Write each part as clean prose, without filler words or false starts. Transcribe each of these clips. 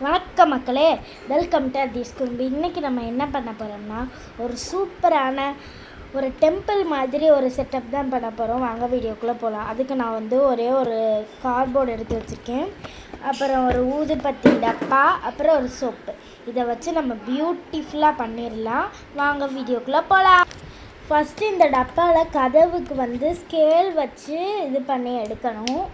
வணக்கம் மக்களே, welcome to this கும்பி. இன்றைக்கி நம்ம என்ன பண்ண போகிறோம்னா ஒரு சூப்பரான ஒரு டெம்பிள் மாதிரி ஒரு செட்டப் தான் பண்ண போகிறோம். வாங்க வீடியோக்குள்ளே போகலாம். அதுக்கு நான் ஒரே ஒரு கார்ட்போர்டு எடுத்து வச்சுருக்கேன். அப்புறம் ஒரு ஊதுபத்தி டப்பா, அப்புறம் ஒரு சோப்பு. இதை வச்சு நம்ம பியூட்டிஃபுல்லாக பண்ணிடலாம். வாங்க வீடியோக்குள்ளே போகலாம். ஃபஸ்ட்டு இந்த டப்பாவில் கதவுக்கு ஸ்கேல் வச்சு இது பண்ணி எடுக்கணும்.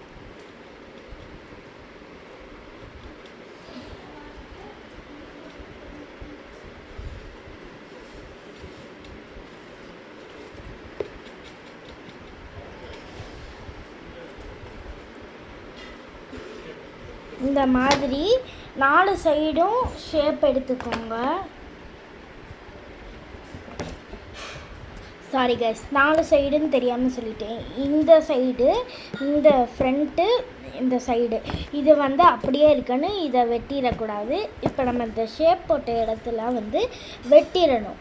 இந்த மாதிரி 4 சைடும் ஷேப் எடுத்துக்கோங்க. சாரி கைஸ், 4 சைடுன்னு தெரியாமல் சொல்லிட்டேன். இந்த சைடு, இந்த ஃப்ரண்ட்டு, இந்த சைடு இது அப்படியே இருக்குன்னு இதை வெட்டிடக்கூடாது. இப்போ நம்ம இந்த ஷேப் போட்ட இடத்துல வெட்டிடணும்.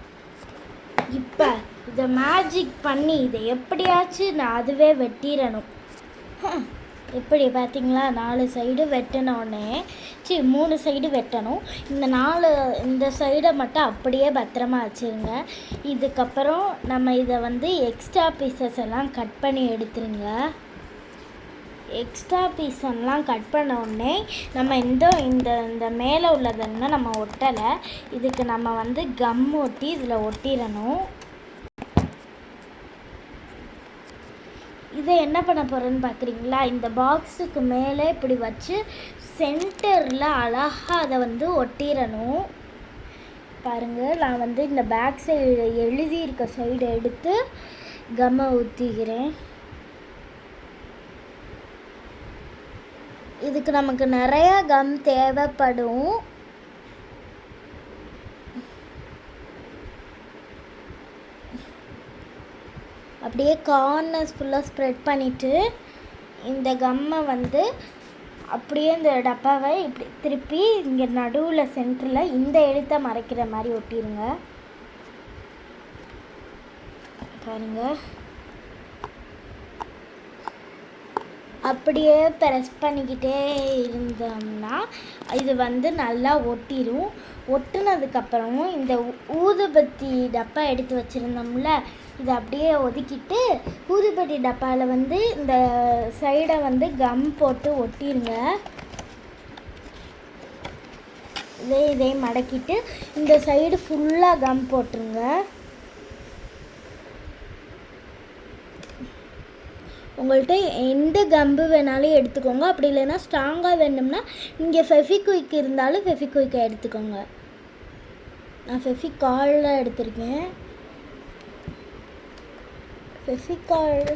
இப்போ இதை மேஜிக் பண்ணி இதை எப்படியாச்சும் நான் அதுவே வெட்டிடணும். எப்படி பார்த்தீங்களா? 4 சைடு வெட்டினோடனே 3 சைடு வெட்டணும். இந்த சைடை மட்டும் அப்படியே பத்திரமா வச்சுருங்க. இதுக்கப்புறம் நம்ம இதை எக்ஸ்ட்ரா பீசஸ் எல்லாம் கட் பண்ணி எடுத்துருங்க. எக்ஸ்ட்ரா பீஸெல்லாம் கட் பண்ண உடனே நம்ம இந்த மேலே உள்ளதெல்லாம் நம்ம ஒட்டலை. இதுக்கு நம்ம கம் ஒட்டி இதில் ஒட்டிடணும். இதை என்ன பண்ண போகிறேன்னு பார்க்குறீங்களா? இந்த பாக்ஸுக்கு மேலே இப்படி வச்சு சென்டரில் அழகாக அதை ஒட்டிடணும். பாருங்கள், நான் இந்த பேக் சைடு எழுதியிருக்க சைடு எடுத்து கம்மை ஊற்றிக்கிறேன். இதுக்கு நமக்கு நிறையா கம் தேவைப்படும். அப்படியே கார்னர்ஸ் ஃபுல்லாக ஸ்ப்ரெட் பண்ணிவிட்டு இந்த கம்மை அப்படியே இந்த டப்பாவை இப்படி திருப்பி இங்கே நடுவில் சென்டரில் இந்த எழுத்தை மறைக்கிற மாதிரி ஒட்டிடுங்க. பாருங்கள், அப்படியே ப்ரெஸ் பண்ணிக்கிட்டே இருந்தோம்னா இது நல்லா ஒட்டிடும். ஒட்டுனதுக்கப்புறம் இந்த ஊதுபத்தி டப்பா எடுத்து வச்சுருந்தோம்ல, இதை அப்படியே ஒதுக்கிட்டு ஊதுபத்தி டப்பாவில் இந்த சைடை கம் போட்டு ஒட்டிடுங்க. இதே மடக்கிட்டு இந்த சைடு ஃபுல்லாக கம் போட்டுருங்க. உங்கள்கிட்ட எந்த கம்பு வேணாலும் எடுத்துக்கோங்க. அப்படி இல்லைன்னா ஸ்ட்ராங்காக வேணும்னா இங்கே ஃபெவிக்விக் இருந்தாலும் ஃபெவிக்விக்கை எடுத்துக்கோங்க. நான் ஃபெவிகாலில் எடுத்திருக்கேன். ஃபெவிகால்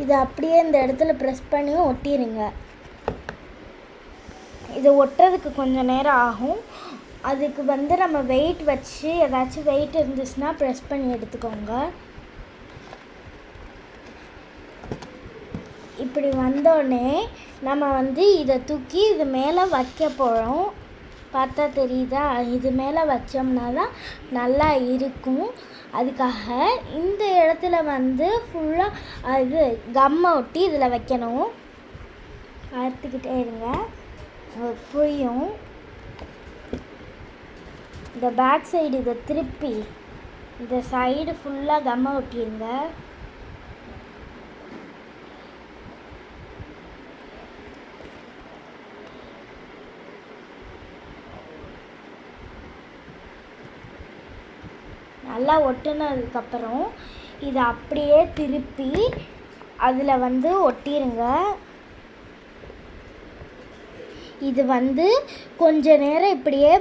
இதை அப்படியே இந்த இடத்துல ப்ரெஸ் பண்ணி ஒட்டிடுங்க. இது ஒட்டுறதுக்கு கொஞ்சம் நேரம் ஆகும். அதுக்கு நம்ம வெயிட் வச்சு ஏதாச்சும் வெயிட் இருந்துச்சுன்னா ப்ரெஸ் பண்ணி எடுத்துக்கோங்க. இப்படி வந்தோடனே நம்ம இதை தூக்கி இது மேலே வைக்க போகிறோம். பார்த்தா தெரியுதா? இது மேலே வச்சோம்னா தான் நல்லா இருக்கும். அதுக்காக இந்த இடத்துல ஃபுல்லாக இது கம்மை ஒட்டி இதில் வைக்கணும். அறுத்துக்கிட்டே இருங்க, புரியும். இந்த பேக் சைடு இதை திருப்பி இந்த சைடு ஃபுல்லாக கம்மை ஒட்டிடுங்க. நல்லா ஒட்டுனதுக்கப்புறம் இதை அப்படியே திருப்பி அதில் ஒட்டிடுங்க. இது கொஞ்ச நேரம் இப்படியே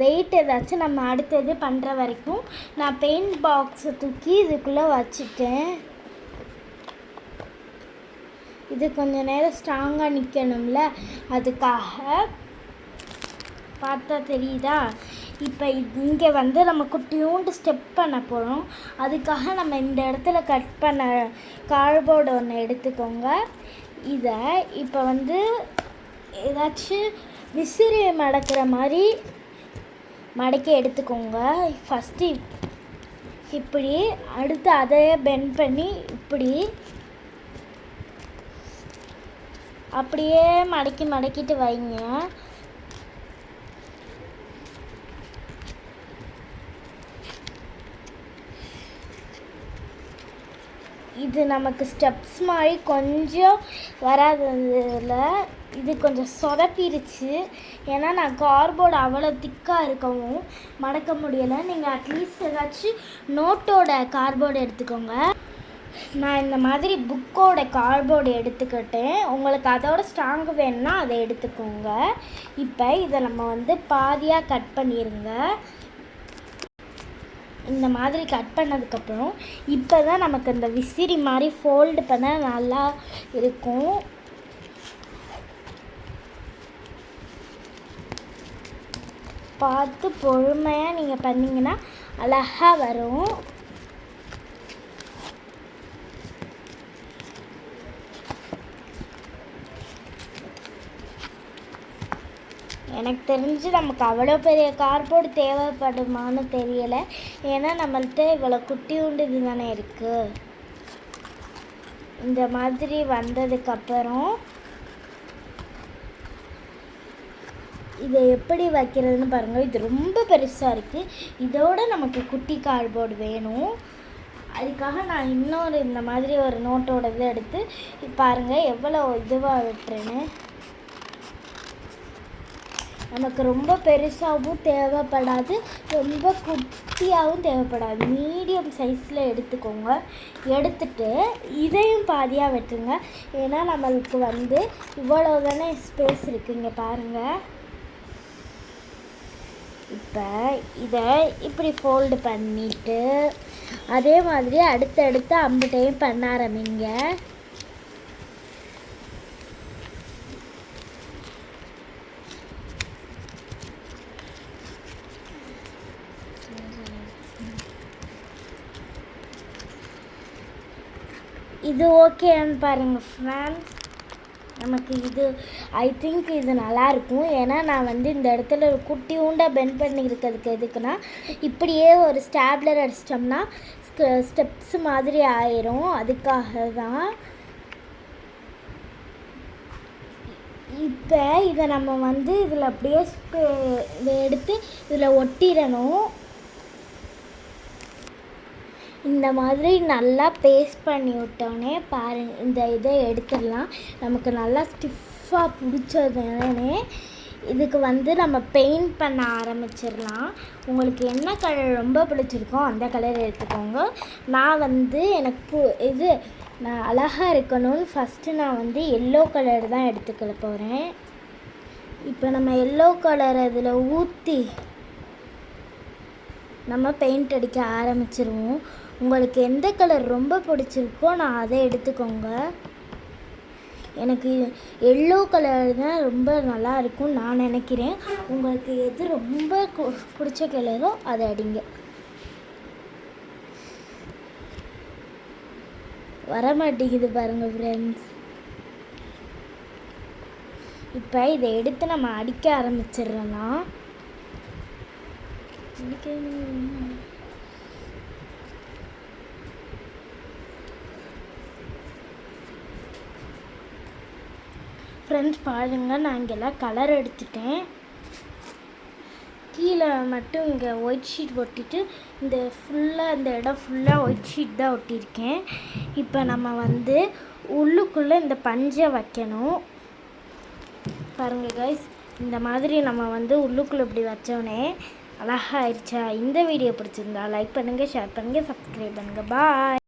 வெயிட் ஏதாச்சும் நம்ம அடுத்தது பண்ணுற வரைக்கும் நான் பெயிண்ட் பாக்ஸை தூக்கி இதுக்குள்ளே வச்சுட்டேன். இது கொஞ்ச நேரம் ஸ்ட்ராங்காக நிற்கணும்ல, அதுக்காக. பார்த்தா தெரியுதா? இப்போ இங்கே நம்ம குட்டியூண்டு ஸ்டெப் பண்ண போகிறோம். அதுக்காக நம்ம இந்த இடத்துல கட் பண்ண கார்ட்போர்டு ஒன்று எடுத்துக்கோங்க. இதை இப்போ ஏதாச்சும் விசிறி மடக்கிற மாதிரி மடக்கி எடுத்துக்கோங்க. ஃபஸ்ட்டு இப்படி, அடுத்து அதையே பெண்ட் பண்ணி இப்படி அப்படியே மடக்கிட்டு வைங்க. இது நமக்கு ஸ்டெப்ஸ் மாதிரி கொஞ்சம் வராததில் இது கொஞ்சம் சொதப்பிடுச்சு. ஏன்னா நான் கார்ட்போர்டு அவ்வளோ திக்காக இருக்கவும் மடக்க முடியலை. நீங்கள் அட்லீஸ்ட் ஏதாச்சும் நோட்டோட கார்ட்போர்டு எடுத்துக்கோங்க. நான் இந்த மாதிரி புக்கோட கார்ட்போர்டு எடுத்துக்கிட்டேன். உங்களுக்கு அதோட ஸ்ட்ராங்கு வேணும்னா அதை எடுத்துக்கோங்க. இப்போ இதை நம்ம வந்து பாதியாக கட் பண்ணிடுங்க. இந்த மாதிரி கட் பண்ணதுக்கப்புறம் இப்போ தான் நமக்கு இந்த விசிறி மாதிரி ஃபோல்டு பண்ண நல்லா இருக்கும். பார்த்து பொறுமையாக நீங்கள் பண்ணிங்கன்னா அழகாக வரும். எனக்கு தெரிஞ்சு நமக்கு அவ்வளோ பெரிய கார்ட்போர்டு தேவைப்படுமான்னு தெரியலை. ஏன்னா நம்மள்கிட்ட இவ்வளோ குட்டியுண்டு இது தானே இருக்குது. இந்த மாதிரி வந்ததுக்கப்புறம் இதை எப்படி வைக்கிறதுன்னு பாருங்கள். இது ரொம்ப பெருசாக இருக்குது. இதோட நமக்கு குட்டி கார்ட்போர்டு வேணும். அதுக்காக நான் இன்னொரு இந்த மாதிரி ஒரு நோட்டோட இதை எடுத்து பாருங்கள் எவ்வளோ இதுவாக விட்டுறேன்னு. நமக்கு ரொம்ப பெருசாகவும் தேவைப்படாது, ரொம்ப குட்டியாகவும் தேவைப்படாது. மீடியம் சைஸில் எடுத்துக்கோங்க. எடுத்துட்டு இதையும் பாதியாக வெட்டுங்க. ஏன்னா நம்மளுக்கு வந்து இவ்வளோ தானே ஸ்பேஸ் இருக்குங்க பாருங்கள். இப்போ இதை இப்படி ஃபோல்டு பண்ணிவிட்டு அதே மாதிரி அடுத்தடுத்து அம்புட்டையும் பண்ண ஆரம்பிங்க. இது ஓகேன்னு பாருங்கள் ஃப்ரெண்ட்ஸ். நமக்கு இது ஐ திங்க் இது நல்லாயிருக்கும். ஏன்னா நான் வந்து இந்த இடத்துல ஒரு குட்டி உண்டாக பெண்ட் பண்ணி இருக்கிறதுக்கு எதுக்குன்னா இப்படியே ஒரு ஸ்டாப்லர் அடிச்சிட்டோம்னா ஸ்டெப்ஸ் மாதிரி ஆயிரும். அதுக்காக தான். இப்போ இதை நம்ம வந்து இதில் அப்படியே இதை எடுத்து இதில் ஒட்டிடணும். இந்த மாதிரி நல்லா பேஸ்ட் பண்ணி விட்டோன்னே பாருங்கள் இந்த இதை எடுத்துடலாம். நமக்கு நல்லா ஸ்டிஃபாக பிடிச்சதுனே இதுக்கு வந்து நம்ம பெயிண்ட் பண்ண ஆரம்பிச்சிடலாம். உங்களுக்கு என்ன கலர் ரொம்ப பிடிச்சிருக்கோ அந்த கலர் எடுத்துக்கோங்க. நான் வந்து எனக்கு இது நான் அழகாக இருக்கணும்னு ஃபஸ்ட்டு நான் வந்து எல்லோ கலர் தான் எடுத்துக்க போகிறேன். இப்போ நம்ம எல்லோ கலர் அதில் ஊற்றி நம்ம பெயிண்ட் அடிக்க ஆரம்பிச்சிருவோம். உங்களுக்கு எந்த கலர் ரொம்ப பிடிச்சிருக்கோ நான் அதை எடுத்துக்கோங்க. எனக்கு எல்லோ கலர் தான் ரொம்ப நல்லா இருக்கும் நான் நினைக்கிறேன். உங்களுக்கு எது ரொம்ப பிடிச்ச கலரோ அதை அடிங்க. வரமாட்டேங்குது பாருங்கள் ஃப்ரெண்ட்ஸ். இப்போ இதை எடுத்து நம்ம அடிக்க ஆரம்பிச்சிடுறோன்னா ஃப்ரெண்ட்ஸ் பாருங்கள், நான் இங்கெல்லாம் கலர் எடுத்துட்டேன். கீழே மட்டும் இங்கே ஒயிட் ஷீட் ஒட்டிட்டு இந்த ஃபுல்லாக இந்த இடம் ஃபுல்லாக ஒயிட் ஷீட் தான் ஒட்டியிருக்கேன். இப்போ நம்ம வந்து உள்ளுக்குள்ளே இந்த பஞ்சை வைக்கணும். பாருங்கள் கைஸ், இந்த மாதிரி நம்ம வந்து உள்ளுக்குள்ளே இப்படி வச்சோடனே அழகாக ஆயிடுச்சா. இந்த வீடியோ பிடிச்சிருந்தா லைக் பண்ணுங்கள், ஷேர் பண்ணுங்கள், சப்ஸ்கிரைப் பண்ணுங்கள். பாய்.